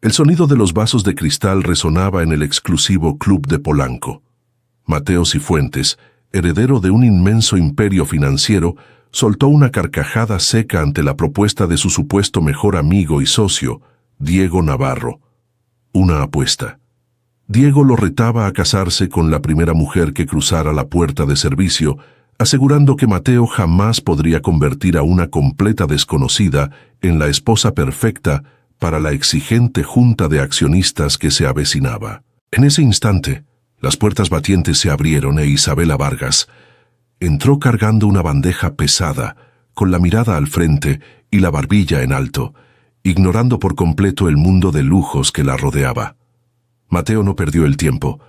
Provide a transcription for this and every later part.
El sonido de los vasos de cristal resonaba en el exclusivo club de Polanco. Mateo Cifuentes, heredero de un inmenso imperio financiero, soltó una carcajada seca ante la propuesta de su supuesto mejor amigo y socio, Diego Navarro. Una apuesta. Diego lo retaba a casarse con la primera mujer que cruzara la puerta de servicio, asegurando que Mateo jamás podría convertir a una completa desconocida en la esposa perfecta para la exigente junta de accionistas que se avecinaba. En ese instante, las puertas batientes se abrieron e Isabela Vargas entró cargando una bandeja pesada, con la mirada al frente y la barbilla en alto, ignorando por completo el mundo de lujos que la rodeaba. Mateo no perdió el tiempo.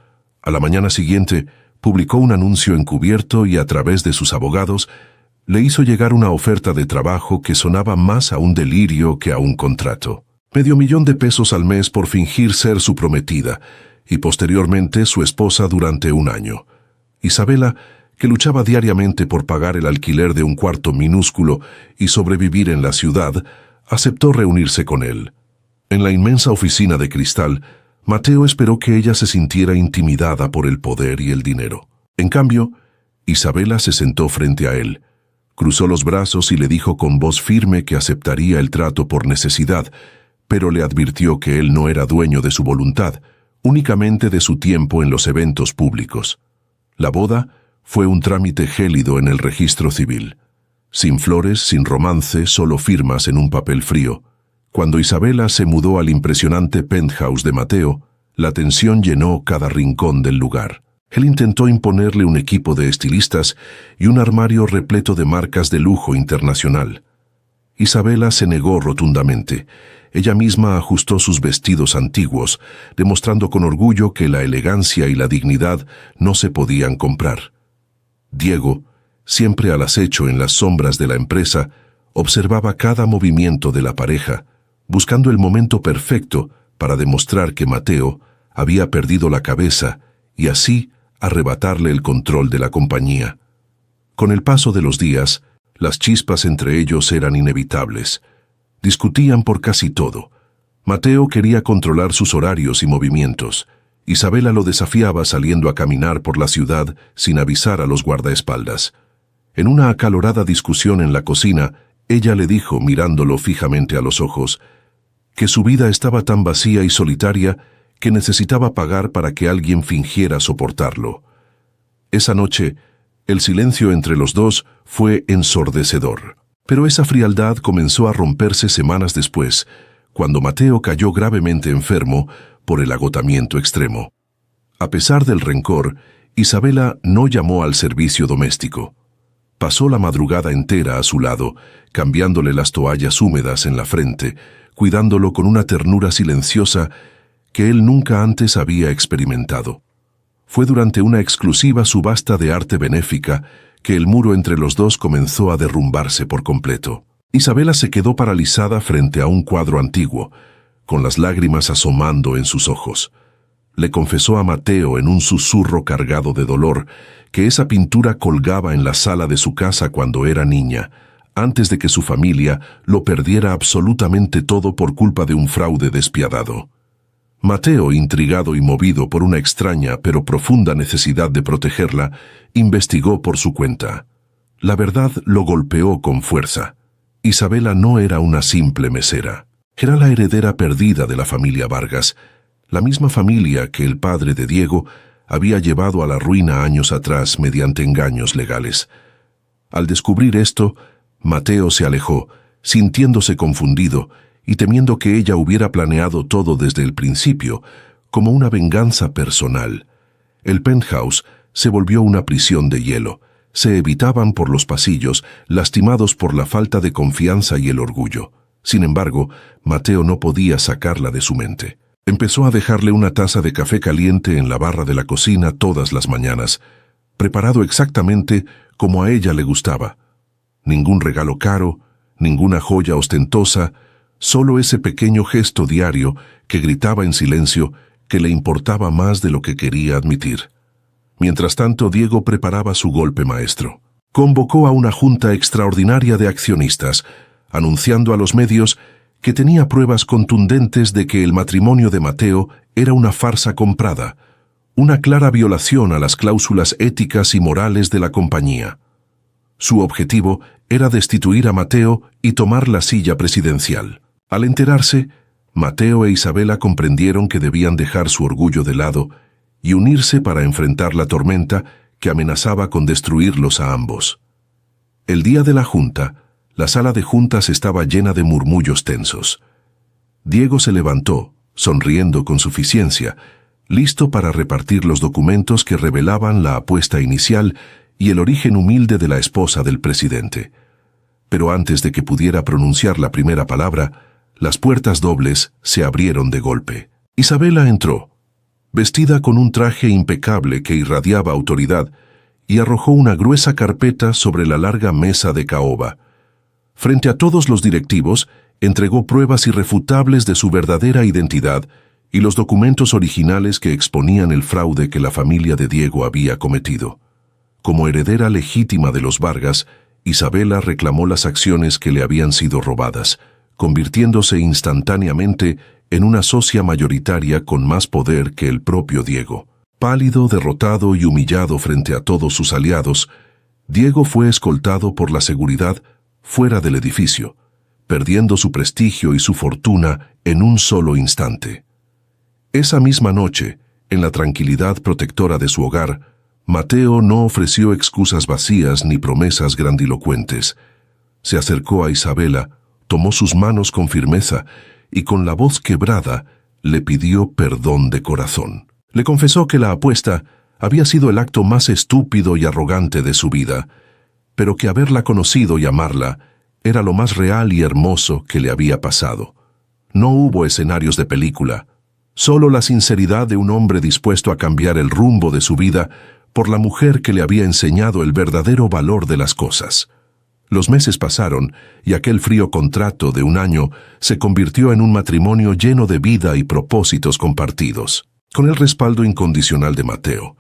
A la mañana siguiente, publicó un anuncio encubierto y a través de sus abogados le hizo llegar una oferta de trabajo que sonaba más a un delirio que a un contrato. $500,000 al mes por fingir ser su prometida y posteriormente su esposa durante un año. Isabela, que luchaba diariamente por pagar el alquiler de un cuarto minúsculo y sobrevivir en la ciudad, aceptó reunirse con él. En la inmensa oficina de cristal, Mateo esperó que ella se sintiera intimidada por el poder y el dinero. En cambio, Isabela se sentó frente a él, cruzó los brazos y le dijo con voz firme que aceptaría el trato por necesidad, pero le advirtió que él no era dueño de su voluntad, únicamente de su tiempo en los eventos públicos. La boda fue un trámite gélido en el registro civil. Sin flores, sin romance, solo firmas en un papel frío. Cuando Isabela se mudó al impresionante penthouse de Mateo, la tensión llenó cada rincón del lugar. Él intentó imponerle un equipo de estilistas y un armario repleto de marcas de lujo internacional. Isabela se negó rotundamente. Ella misma ajustó sus vestidos antiguos, demostrando con orgullo que la elegancia y la dignidad no se podían comprar. Diego, siempre al acecho en las sombras de la empresa, observaba cada movimiento de la pareja, buscando el momento perfecto para demostrar que Mateo había perdido la cabeza y así arrebatarle el control de la compañía. Con el paso de los días, las chispas entre ellos eran inevitables. Discutían por casi todo. Mateo quería controlar sus horarios y movimientos. Isabela lo desafiaba saliendo a caminar por la ciudad sin avisar a los guardaespaldas. En una acalorada discusión en la cocina, ella le dijo, mirándolo fijamente a los ojos, que su vida estaba tan vacía y solitaria que necesitaba pagar para que alguien fingiera soportarlo. Esa noche, el silencio entre los dos fue ensordecedor. Pero esa frialdad comenzó a romperse semanas después, cuando Mateo cayó gravemente enfermo por el agotamiento extremo. A pesar del rencor, Isabela no llamó al servicio doméstico. Pasó la madrugada entera a su lado, cambiándole las toallas húmedas en la frente, cuidándolo con una ternura silenciosa que él nunca antes había experimentado. Fue durante una exclusiva subasta de arte benéfica que el muro entre los dos comenzó a derrumbarse por completo. Isabela se quedó paralizada frente a un cuadro antiguo, con las lágrimas asomando en sus ojos. Le confesó a Mateo en un susurro cargado de dolor que esa pintura colgaba en la sala de su casa cuando era niña, antes de que su familia lo perdiera absolutamente todo por culpa de un fraude despiadado. Mateo, intrigado y movido por una extraña pero profunda necesidad de protegerla, investigó por su cuenta. La verdad lo golpeó con fuerza. Isabela no era una simple mesera. Era la heredera perdida de la familia Vargas, la misma familia que el padre de Diego había llevado a la ruina años atrás mediante engaños legales. Al descubrir esto, Mateo se alejó, sintiéndose confundido y temiendo que ella hubiera planeado todo desde el principio, como una venganza personal. El penthouse se volvió una prisión de hielo. Se evitaban por los pasillos, lastimados por la falta de confianza y el orgullo. Sin embargo, Mateo no podía sacarla de su mente. Empezó a dejarle una taza de café caliente en la barra de la cocina todas las mañanas, preparado exactamente como a ella le gustaba. Ningún regalo caro, ninguna joya ostentosa, solo ese pequeño gesto diario que gritaba en silencio que le importaba más de lo que quería admitir. Mientras tanto, Diego preparaba su golpe maestro. Convocó a una junta extraordinaria de accionistas, anunciando a los medios que tenía pruebas contundentes de que el matrimonio de Mateo era una farsa comprada, una clara violación a las cláusulas éticas y morales de la compañía. Su objetivo era destituir a Mateo y tomar la silla presidencial. Al enterarse, Mateo e Isabela comprendieron que debían dejar su orgullo de lado y unirse para enfrentar la tormenta que amenazaba con destruirlos a ambos. El día de la junta, la sala de juntas estaba llena de murmullos tensos. Diego se levantó, sonriendo con suficiencia, listo para repartir los documentos que revelaban la apuesta inicial y el origen humilde de la esposa del presidente. Pero antes de que pudiera pronunciar la primera palabra, las puertas dobles se abrieron de golpe. Isabela entró, vestida con un traje impecable que irradiaba autoridad, y arrojó una gruesa carpeta sobre la larga mesa de caoba. Frente a todos los directivos, entregó pruebas irrefutables de su verdadera identidad y los documentos originales que exponían el fraude que la familia de Diego había cometido. Como heredera legítima de los Vargas, Isabela reclamó las acciones que le habían sido robadas, convirtiéndose instantáneamente en una socia mayoritaria con más poder que el propio Diego. Pálido, derrotado y humillado frente a todos sus aliados, Diego fue escoltado por la seguridad fuera del edificio, perdiendo su prestigio y su fortuna en un solo instante. Esa misma noche, en la tranquilidad protectora de su hogar, Mateo no ofreció excusas vacías ni promesas grandilocuentes. Se acercó a Isabela, tomó sus manos con firmeza y con la voz quebrada le pidió perdón de corazón. Le confesó que la apuesta había sido el acto más estúpido y arrogante de su vida, pero que haberla conocido y amarla era lo más real y hermoso que le había pasado. No hubo escenarios de película, solo la sinceridad de un hombre dispuesto a cambiar el rumbo de su vida por la mujer que le había enseñado el verdadero valor de las cosas. Los meses pasaron y aquel frío contrato de un año se convirtió en un matrimonio lleno de vida y propósitos compartidos. Con el respaldo incondicional de Mateo,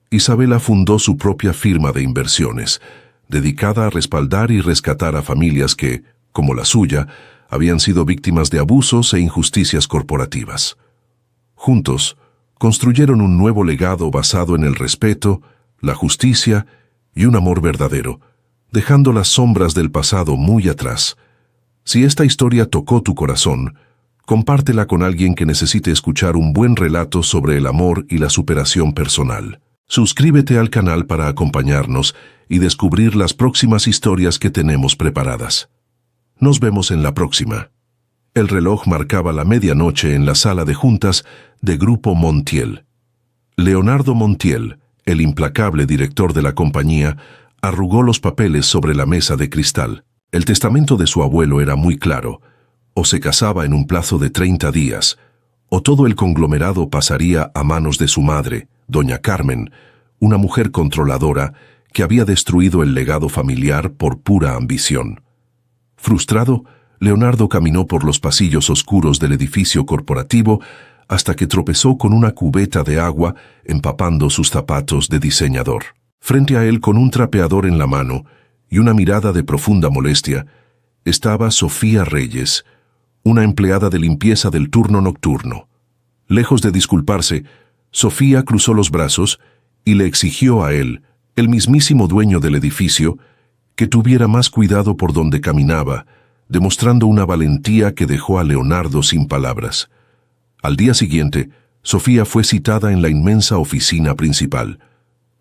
Isabela fundó su propia firma de inversiones, dedicada a respaldar y rescatar a familias que, como la suya, habían sido víctimas de abusos e injusticias corporativas. Juntos, construyeron un nuevo legado basado en el respeto, la justicia y un amor verdadero, dejando las sombras del pasado muy atrás. Si esta historia tocó tu corazón, compártela con alguien que necesite escuchar un buen relato sobre el amor y la superación personal. Suscríbete al canal para acompañarnos y descubrir las próximas historias que tenemos preparadas. Nos vemos en la próxima. El reloj marcaba la medianoche en la sala de juntas de Grupo Montiel. Leonardo Montiel, el implacable director de la compañía, arrugó los papeles sobre la mesa de cristal. El testamento de su abuelo era muy claro: o se casaba en un plazo de 30 días, o todo el conglomerado pasaría a manos de su madre, doña Carmen, una mujer controladora que había destruido el legado familiar por pura ambición. Frustrado, Leonardo caminó por los pasillos oscuros del edificio corporativo hasta que tropezó con una cubeta de agua empapando sus zapatos de diseñador. Frente a él, con un trapeador en la mano y una mirada de profunda molestia, estaba Sofía Reyes, una empleada de limpieza del turno nocturno. Lejos de disculparse, Sofía cruzó los brazos y le exigió a él, el mismísimo dueño del edificio, que tuviera más cuidado por donde caminaba, demostrando una valentía que dejó a Leonardo sin palabras. Al día siguiente, Sofía fue citada en la inmensa oficina principal.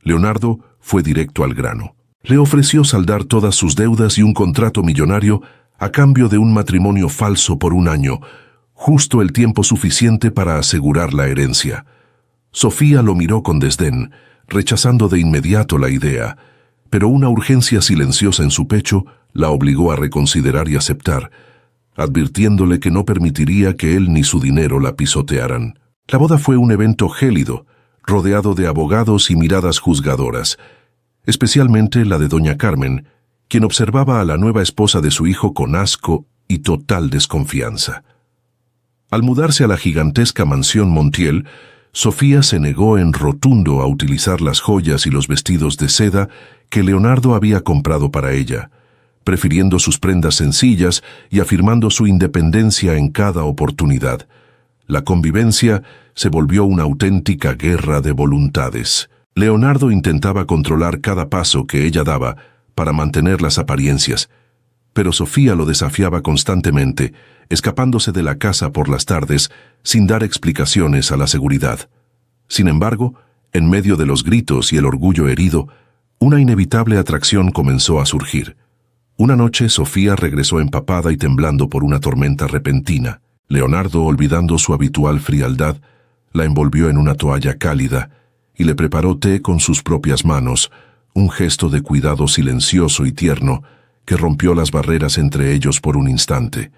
Leonardo fue directo al grano. Le ofreció saldar todas sus deudas y un contrato millonario a cambio de un matrimonio falso por un año, justo el tiempo suficiente para asegurar la herencia. Sofía lo miró con desdén, rechazando de inmediato la idea, pero una urgencia silenciosa en su pecho la obligó a reconsiderar y aceptar, advirtiéndole que no permitiría que él ni su dinero la pisotearan. La boda fue un evento gélido, rodeado de abogados y miradas juzgadoras, especialmente la de doña Carmen, quien observaba a la nueva esposa de su hijo con asco y total desconfianza. Al mudarse a la gigantesca mansión Montiel, Sofía se negó en rotundo a utilizar las joyas y los vestidos de seda que Leonardo había comprado para ella, prefiriendo sus prendas sencillas y afirmando su independencia en cada oportunidad. La convivencia se volvió una auténtica guerra de voluntades. Leonardo intentaba controlar cada paso que ella daba para mantener las apariencias, pero Sofía lo desafiaba constantemente, escapándose de la casa por las tardes sin dar explicaciones a la seguridad. Sin embargo, en medio de los gritos y el orgullo herido, una inevitable atracción comenzó a surgir. Una noche Sofía regresó empapada y temblando por una tormenta repentina. Leonardo, olvidando su habitual frialdad, la envolvió en una toalla cálida y le preparó té con sus propias manos, un gesto de cuidado silencioso y tierno que rompió las barreras entre ellos por un instante.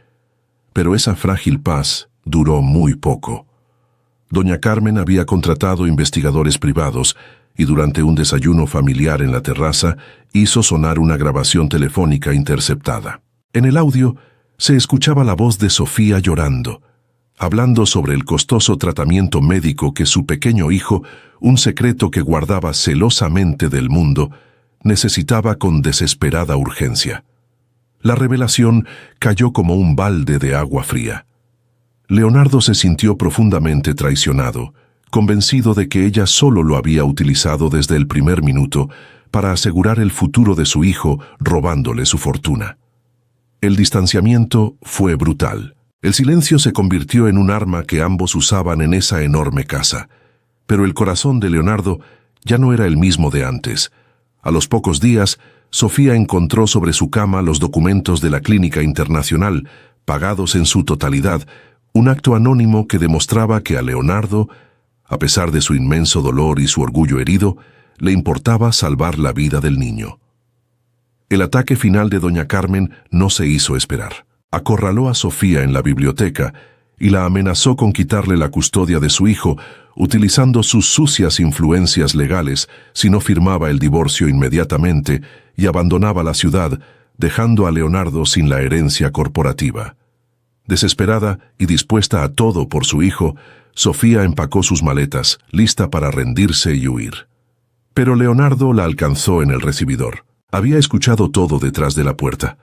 Pero esa frágil paz duró muy poco. Doña Carmen había contratado investigadores privados y durante un desayuno familiar en la terraza hizo sonar una grabación telefónica interceptada. En el audio se escuchaba la voz de Sofía llorando, hablando sobre el costoso tratamiento médico que su pequeño hijo, un secreto que guardaba celosamente del mundo, necesitaba con desesperada urgencia. La revelación cayó como un balde de agua fría. Leonardo se sintió profundamente traicionado, convencido de que ella solo lo había utilizado desde el primer minuto para asegurar el futuro de su hijo, robándole su fortuna. El distanciamiento fue brutal. El silencio se convirtió en un arma que ambos usaban en esa enorme casa. Pero el corazón de Leonardo ya no era el mismo de antes. A los pocos días, Sofía encontró sobre su cama los documentos de la Clínica Internacional, pagados en su totalidad, un acto anónimo que demostraba que a Leonardo, a pesar de su inmenso dolor y su orgullo herido, le importaba salvar la vida del niño. El ataque final de doña Carmen no se hizo esperar. Acorraló a Sofía en la biblioteca y la amenazó con quitarle la custodia de su hijo, utilizando sus sucias influencias legales si no firmaba el divorcio inmediatamente y abandonaba la ciudad, dejando a Leonardo sin la herencia corporativa. Desesperada y dispuesta a todo por su hijo, Sofía empacó sus maletas, lista para rendirse y huir. Pero Leonardo la alcanzó en el recibidor. Había escuchado todo detrás de la puerta.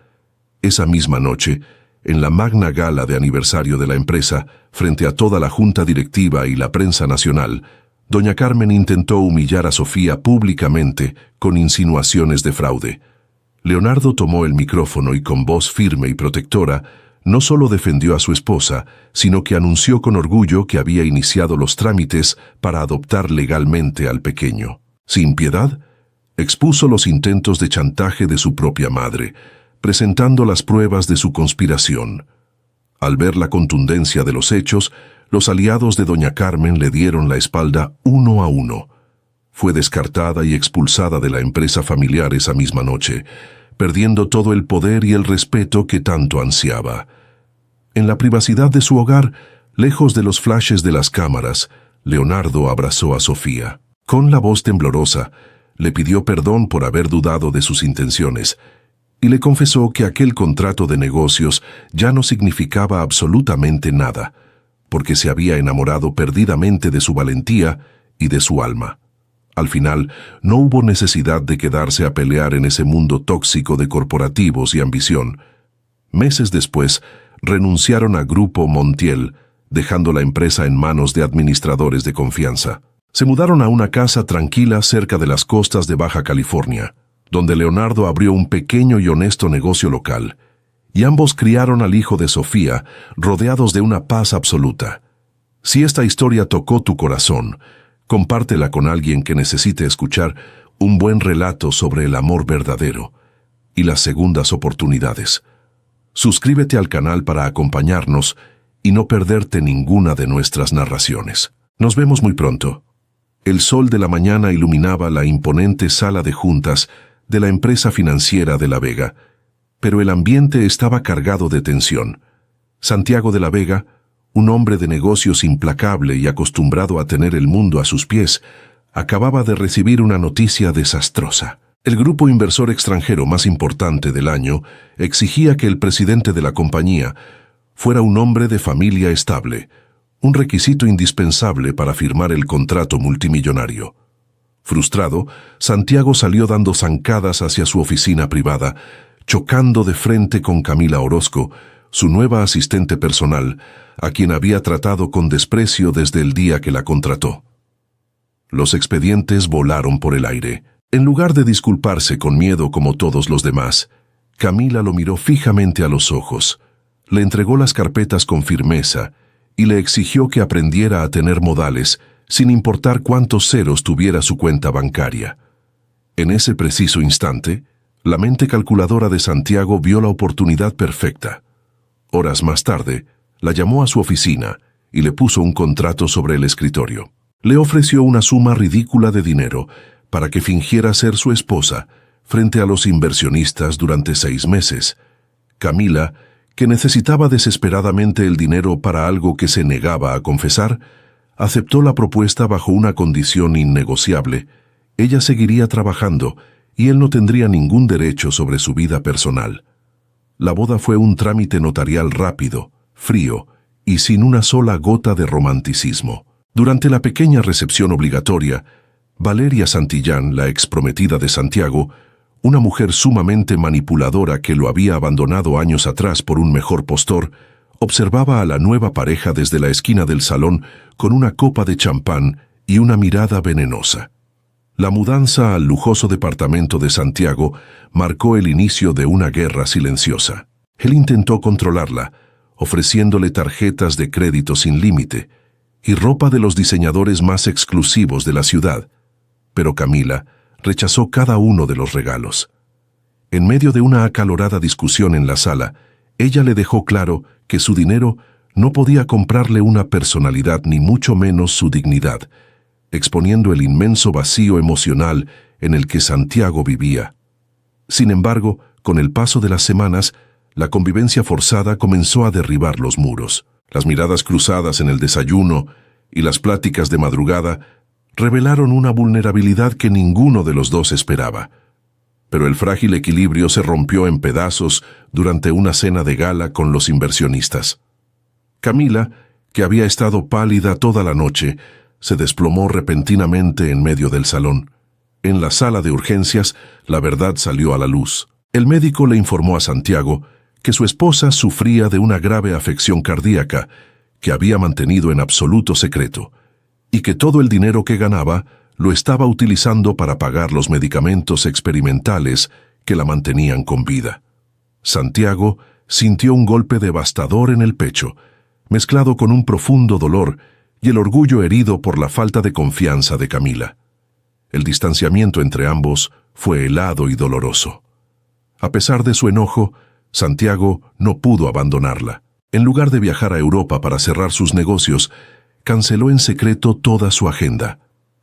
Esa misma noche, en la magna gala de aniversario de la empresa, frente a toda la junta directiva y la prensa nacional, doña Carmen intentó humillar a Sofía públicamente con insinuaciones de fraude. Leonardo tomó el micrófono y con voz firme y protectora, no solo defendió a su esposa, sino que anunció con orgullo que había iniciado los trámites para adoptar legalmente al pequeño. Sin piedad, expuso los intentos de chantaje de su propia madre, presentando las pruebas de su conspiración. Al ver la contundencia de los hechos, los aliados de doña Carmen le dieron la espalda uno a uno. Fue descartada y expulsada de la empresa familiar esa misma noche, perdiendo todo el poder y el respeto que tanto ansiaba. En la privacidad de su hogar, lejos de los flashes de las cámaras, Leonardo abrazó a Sofía. Con la voz temblorosa, le pidió perdón por haber dudado de sus intenciones y le confesó que aquel contrato de negocios ya no significaba absolutamente nada, porque se había enamorado perdidamente de su valentía y de su alma. Al final, no hubo necesidad de quedarse a pelear en ese mundo tóxico de corporativos y ambición. Meses después, renunciaron a Grupo Montiel, dejando la empresa en manos de administradores de confianza. Se mudaron a una casa tranquila cerca de las costas de Baja California, donde Leonardo abrió un pequeño y honesto negocio local, y ambos criaron al hijo de Sofía, rodeados de una paz absoluta. Si esta historia tocó tu corazón, compártela con alguien que necesite escuchar un buen relato sobre el amor verdadero y las segundas oportunidades. Suscríbete al canal para acompañarnos y no perderte ninguna de nuestras narraciones. Nos vemos muy pronto. El sol de la mañana iluminaba la imponente sala de juntas de la empresa financiera de La Vega, pero el ambiente estaba cargado de tensión. Santiago de la Vega, un hombre de negocios implacable y acostumbrado a tener el mundo a sus pies, acababa de recibir una noticia desastrosa. El grupo inversor extranjero más importante del año exigía que el presidente de la compañía fuera un hombre de familia estable, un requisito indispensable para firmar el contrato multimillonario. Frustrado, Santiago salió dando zancadas hacia su oficina privada, chocando de frente con Camila Orozco, su nueva asistente personal, a quien había tratado con desprecio desde el día que la contrató. Los expedientes volaron por el aire. En lugar de disculparse con miedo como todos los demás, Camila lo miró fijamente a los ojos, le entregó las carpetas con firmeza y le exigió que aprendiera a tener modales, sin importar cuántos ceros tuviera su cuenta bancaria. En ese preciso instante, la mente calculadora de Santiago vio la oportunidad perfecta. Horas más tarde, la llamó a su oficina y le puso un contrato sobre el escritorio. Le ofreció una suma ridícula de dinero para que fingiera ser su esposa frente a los inversionistas durante 6 meses. Camila, que necesitaba desesperadamente el dinero para algo que se negaba a confesar, aceptó la propuesta bajo una condición innegociable. Ella seguiría trabajando y él no tendría ningún derecho sobre su vida personal. La boda fue un trámite notarial rápido, frío y sin una sola gota de romanticismo. Durante la pequeña recepción obligatoria, Valeria Santillán, la exprometida de Santiago, una mujer sumamente manipuladora que lo había abandonado años atrás por un mejor postor, observaba a la nueva pareja desde la esquina del salón con una copa de champán y una mirada venenosa. La mudanza al lujoso departamento de Santiago marcó el inicio de una guerra silenciosa. Él intentó controlarla, ofreciéndole tarjetas de crédito sin límite y ropa de los diseñadores más exclusivos de la ciudad, pero Camila rechazó cada uno de los regalos. En medio de una acalorada discusión en la sala, ella le dejó claro que su dinero no podía comprarle una personalidad ni mucho menos su dignidad, exponiendo el inmenso vacío emocional en el que Santiago vivía. Sin embargo, con el paso de las semanas, la convivencia forzada comenzó a derribar los muros. Las miradas cruzadas en el desayuno y las pláticas de madrugada revelaron una vulnerabilidad que ninguno de los dos esperaba. Pero el frágil equilibrio se rompió en pedazos durante una cena de gala con los inversionistas. Camila, que había estado pálida toda la noche, se desplomó repentinamente en medio del salón. En la sala de urgencias, la verdad salió a la luz. El médico le informó a Santiago que su esposa sufría de una grave afección cardíaca que había mantenido en absoluto secreto, y que todo el dinero que ganaba lo estaba utilizando para pagar los medicamentos experimentales que la mantenían con vida. Santiago sintió un golpe devastador en el pecho, mezclado con un profundo dolor y el orgullo herido por la falta de confianza de Camila. El distanciamiento entre ambos fue helado y doloroso. A pesar de su enojo, Santiago no pudo abandonarla. En lugar de viajar a Europa para cerrar sus negocios, canceló en secreto toda su agenda.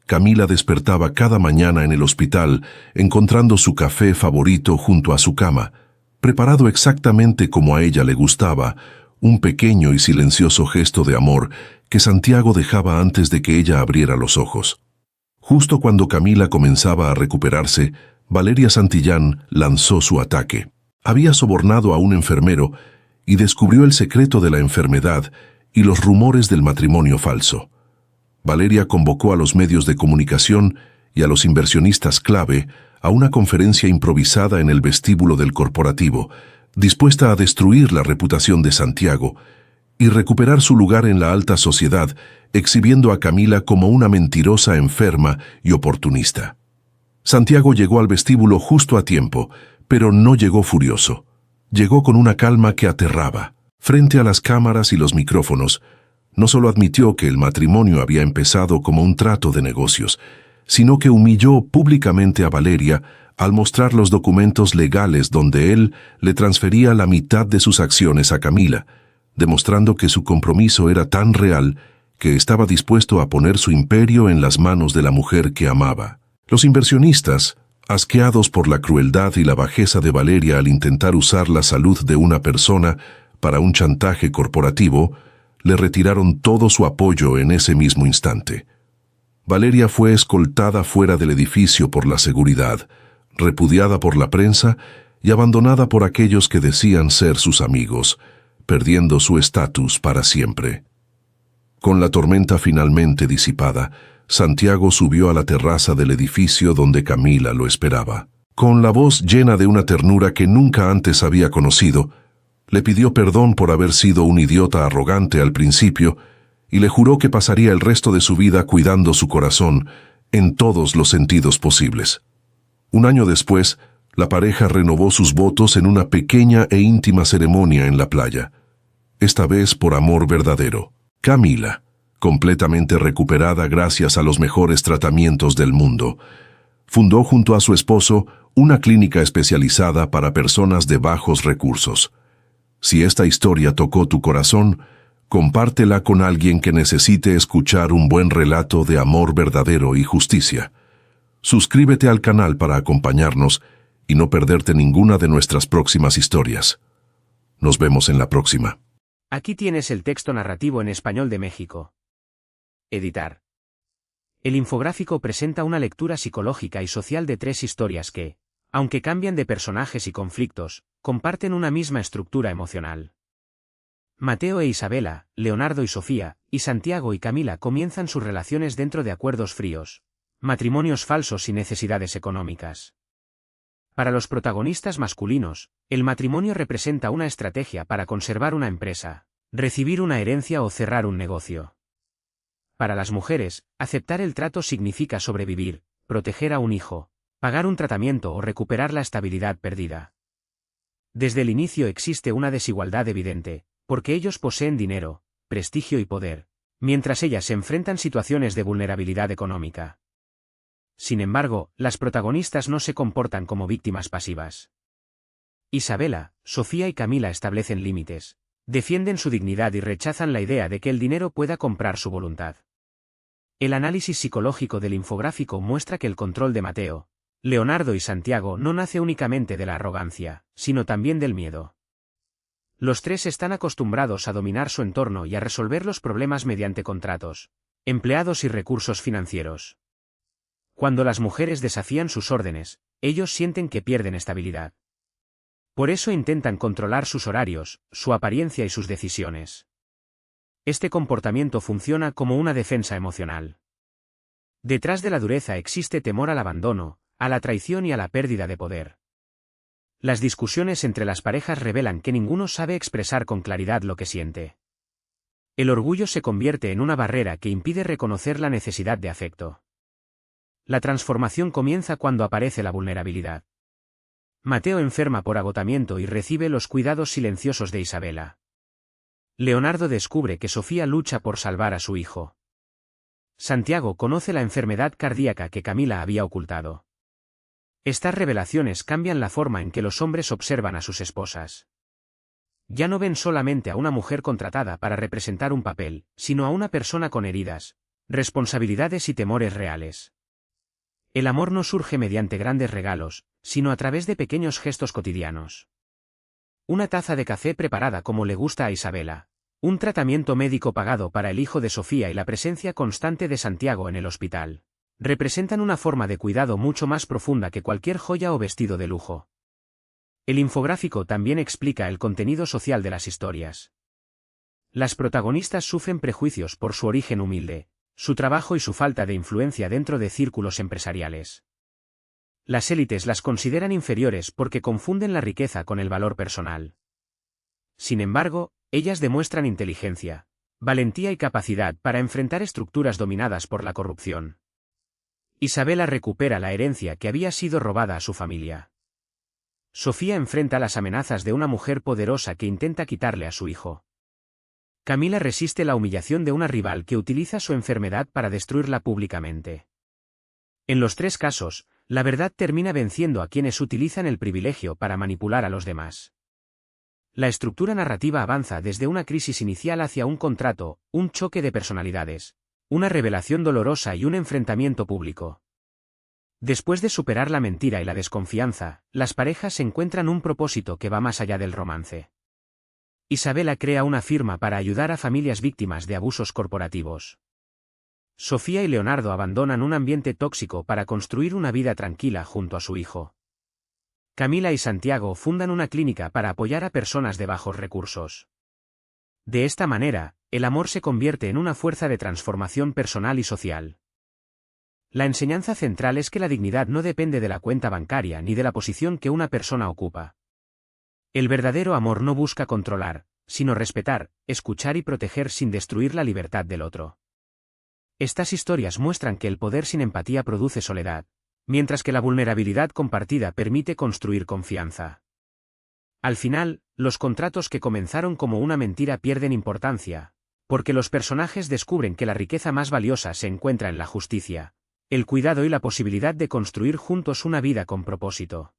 Camila despertaba cada mañana en el hospital, encontrando su café favorito junto a su cama, preparado exactamente como a ella le gustaba, un pequeño y silencioso gesto de amor que Santiago dejaba antes de que ella abriera los ojos. Justo cuando Camila comenzaba a recuperarse, Valeria Santillán lanzó su ataque. Había sobornado a un enfermero y descubrió el secreto de la enfermedad y los rumores del matrimonio falso. Valeria convocó a los medios de comunicación y a los inversionistas clave a una conferencia improvisada en el vestíbulo del corporativo, dispuesta a destruir la reputación de Santiago y recuperar su lugar en la alta sociedad, exhibiendo a Camila como una mentirosa enferma y oportunista. Santiago llegó al vestíbulo justo a tiempo, pero no llegó furioso. Llegó con una calma que aterraba. Frente a las cámaras y los micrófonos, no solo admitió que el matrimonio había empezado como un trato de negocios, sino que humilló públicamente a Valeria al mostrar los documentos legales donde él le transfería la mitad de sus acciones a Camila, demostrando que su compromiso era tan real que estaba dispuesto a poner su imperio en las manos de la mujer que amaba. Los inversionistas, asqueados por la crueldad y la bajeza de Valeria al intentar usar la salud de una persona para un chantaje corporativo, le retiraron todo su apoyo en ese mismo instante. Valeria fue escoltada fuera del edificio por la seguridad, repudiada por la prensa y abandonada por aquellos que decían ser sus amigos, perdiendo su estatus para siempre. Con la tormenta finalmente disipada, Santiago subió a la terraza del edificio donde Camila lo esperaba. Con la voz llena de una ternura que nunca antes había conocido, le pidió perdón por haber sido un idiota arrogante al principio y le juró que pasaría el resto de su vida cuidando su corazón en todos los sentidos posibles. Un año después, la pareja renovó sus votos en una pequeña e íntima ceremonia en la playa, esta vez por amor verdadero. Camila, completamente recuperada gracias a los mejores tratamientos del mundo, fundó junto a su esposo una clínica especializada para personas de bajos recursos. Si esta historia tocó tu corazón, compártela con alguien que necesite escuchar un buen relato de amor verdadero y justicia. Suscríbete al canal para acompañarnos y no perderte ninguna de nuestras próximas historias. Nos vemos en la próxima. Aquí tienes el texto narrativo en español de México. Editar. El infográfico presenta una lectura psicológica y social de 3 historias que, aunque cambian de personajes y conflictos, comparten una misma estructura emocional. Mateo e Isabela, Leonardo y Sofía, y Santiago y Camila comienzan sus relaciones dentro de acuerdos fríos, matrimonios falsos y necesidades económicas. Para los protagonistas masculinos, el matrimonio representa una estrategia para conservar una empresa, recibir una herencia o cerrar un negocio. Para las mujeres, aceptar el trato significa sobrevivir, proteger a un hijo, pagar un tratamiento o recuperar la estabilidad perdida. Desde el inicio existe una desigualdad evidente, porque ellos poseen dinero, prestigio y poder, mientras ellas se enfrentan situaciones de vulnerabilidad económica. Sin embargo, las protagonistas no se comportan como víctimas pasivas. Isabela, Sofía y Camila establecen límites, defienden su dignidad y rechazan la idea de que el dinero pueda comprar su voluntad. El análisis psicológico del infográfico muestra que el control de Mateo, Leonardo y Santiago no nace únicamente de la arrogancia, sino también del miedo. Los 3 están acostumbrados a dominar su entorno y a resolver los problemas mediante contratos, empleados y recursos financieros. Cuando las mujeres desafían sus órdenes, ellos sienten que pierden estabilidad. Por eso intentan controlar sus horarios, su apariencia y sus decisiones. Este comportamiento funciona como una defensa emocional. Detrás de la dureza existe temor al abandono, a la traición y a la pérdida de poder. Las discusiones entre las parejas revelan que ninguno sabe expresar con claridad lo que siente. El orgullo se convierte en una barrera que impide reconocer la necesidad de afecto. La transformación comienza cuando aparece la vulnerabilidad. Mateo enferma por agotamiento y recibe los cuidados silenciosos de Isabela. Leonardo descubre que Sofía lucha por salvar a su hijo. Santiago conoce la enfermedad cardíaca que Camila había ocultado. Estas revelaciones cambian la forma en que los hombres observan a sus esposas. Ya no ven solamente a una mujer contratada para representar un papel, sino a una persona con heridas, responsabilidades y temores reales. El amor no surge mediante grandes regalos, sino a través de pequeños gestos cotidianos. Una taza de café preparada como le gusta a Isabela, un tratamiento médico pagado para el hijo de Sofía y la presencia constante de Santiago en el hospital, representan una forma de cuidado mucho más profunda que cualquier joya o vestido de lujo. El infográfico también explica el contenido social de las historias. Las protagonistas sufren prejuicios por su origen humilde, su trabajo y su falta de influencia dentro de círculos empresariales. Las élites las consideran inferiores porque confunden la riqueza con el valor personal. Sin embargo, ellas demuestran inteligencia, valentía y capacidad para enfrentar estructuras dominadas por la corrupción. Isabela recupera la herencia que había sido robada a su familia. Sofía enfrenta las amenazas de una mujer poderosa que intenta quitarle a su hijo. Camila resiste la humillación de una rival que utiliza su enfermedad para destruirla públicamente. En los 3 casos, la verdad termina venciendo a quienes utilizan el privilegio para manipular a los demás. La estructura narrativa avanza desde una crisis inicial hacia un contrato, un choque de personalidades, una revelación dolorosa y un enfrentamiento público. Después de superar la mentira y la desconfianza, las parejas encuentran un propósito que va más allá del romance. Isabela crea una firma para ayudar a familias víctimas de abusos corporativos. Sofía y Leonardo abandonan un ambiente tóxico para construir una vida tranquila junto a su hijo. Camila y Santiago fundan una clínica para apoyar a personas de bajos recursos. De esta manera, el amor se convierte en una fuerza de transformación personal y social. La enseñanza central es que la dignidad no depende de la cuenta bancaria ni de la posición que una persona ocupa. El verdadero amor no busca controlar, sino respetar, escuchar y proteger sin destruir la libertad del otro. Estas historias muestran que el poder sin empatía produce soledad, mientras que la vulnerabilidad compartida permite construir confianza. Al final, los contratos que comenzaron como una mentira pierden importancia, porque los personajes descubren que la riqueza más valiosa se encuentra en la justicia, el cuidado y la posibilidad de construir juntos una vida con propósito.